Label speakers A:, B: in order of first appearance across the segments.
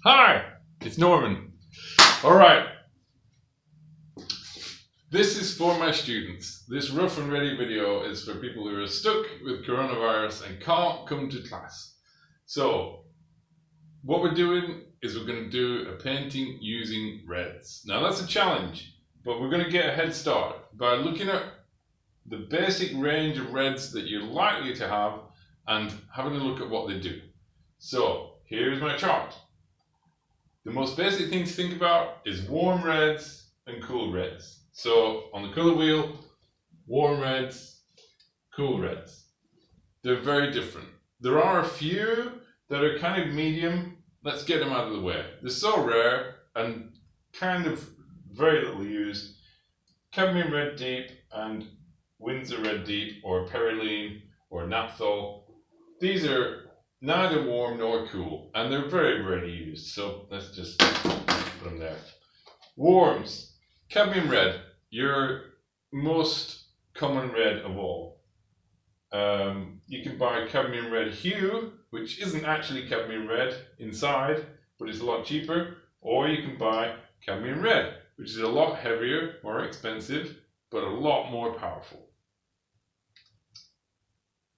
A: Hi, it's Norman. Alright, this is for my students. This rough and ready video is for people who are stuck with coronavirus and can't come to class. So, what we're doing is we're going to do a painting using reds. Now that's a challenge, but we're going to get a head start by looking at the basic range of reds that you're likely to have and having a look at what they do. So, here's my chart. The most basic thing to think about is warm reds and cool reds. So on the colour wheel, warm reds, cool reds. They're very different. There are a few that are kind of medium. Let's get them out of the way. They're so rare and kind of very little used. Cadmium red deep and Windsor red deep or Perylene or Naphthol. These are neither warm nor cool, and they're very rarely used, so let's just put them there. Warms. Cadmium red, your most common red of all. You can buy cadmium red hue, which isn't actually cadmium red inside, but it's a lot cheaper, or you can buy cadmium red, which is a lot heavier, more expensive, but a lot more powerful.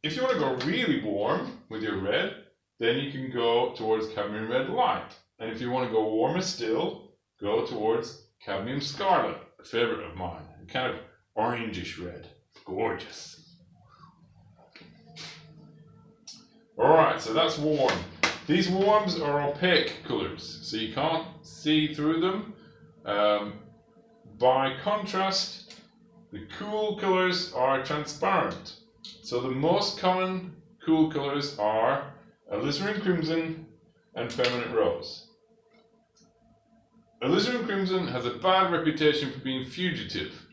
A: If you want to go really warm with your red, then you can go towards cadmium red light. And if you want to go warmer still, go towards cadmium scarlet, a favorite of mine, a kind of orangish red. Gorgeous. Alright, so that's warm. These warms are opaque colors, so you can't see through them. By contrast, the cool colors are transparent. So the most common cool colours are Alizarin Crimson and Permanent Rose. Alizarin Crimson has a bad reputation for being fugitive,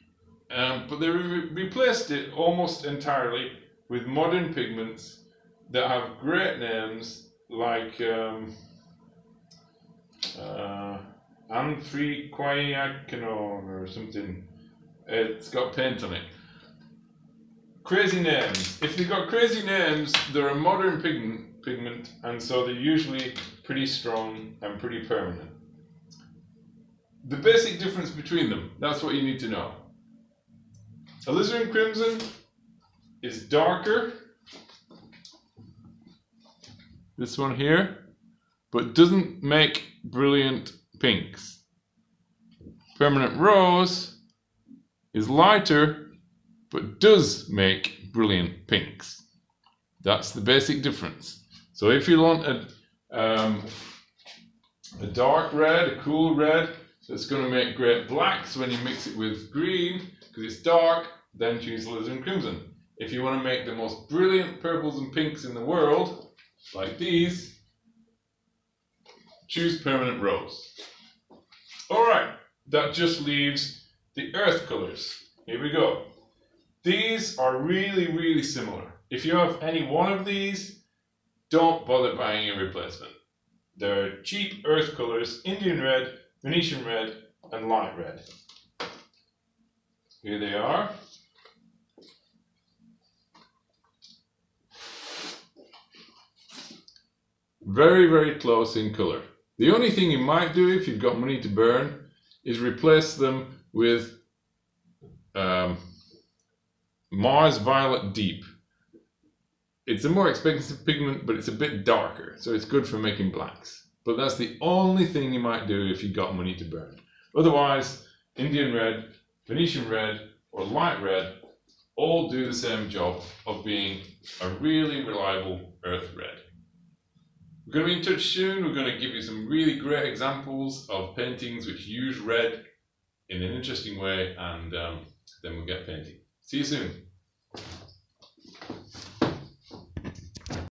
A: but they replaced it almost entirely with modern pigments that have great names like Anthraquinone or something. It's got paint on it. Crazy names. If they've got crazy names, they're a modern pigment, and so they're usually pretty strong and pretty permanent. The basic difference between them, that's what you need to know. Alizarin Crimson is darker, this one here, but doesn't make brilliant pinks. Permanent Rose is lighter, but does make brilliant pinks. That's the basic difference. So if you want a dark red, a cool red, that's going to make great blacks when you mix it with green, because it's dark, then choose Alizarin Crimson. If you want to make the most brilliant purples and pinks in the world, like these, choose Permanent Rose. Alright, that just leaves the earth colours. Here we go. These are really similar. If you have any one of these, don't bother buying a replacement. They're cheap earth colours: Indian red, Venetian red, and light red. Here they are. Very close in colour. The only thing you might do if you've got money to burn is replace them with Mars Violet Deep. It's a more expensive pigment, but it's a bit darker, so it's good for making blacks. But that's the only thing you might do if you've got money to burn. Otherwise, Indian red, Venetian red, or light red all do the same job of being a really reliable earth red. We're going to be in touch soon. We're going to give you some really great examples of paintings which use red in an interesting way, and then we'll get painting. See you soon.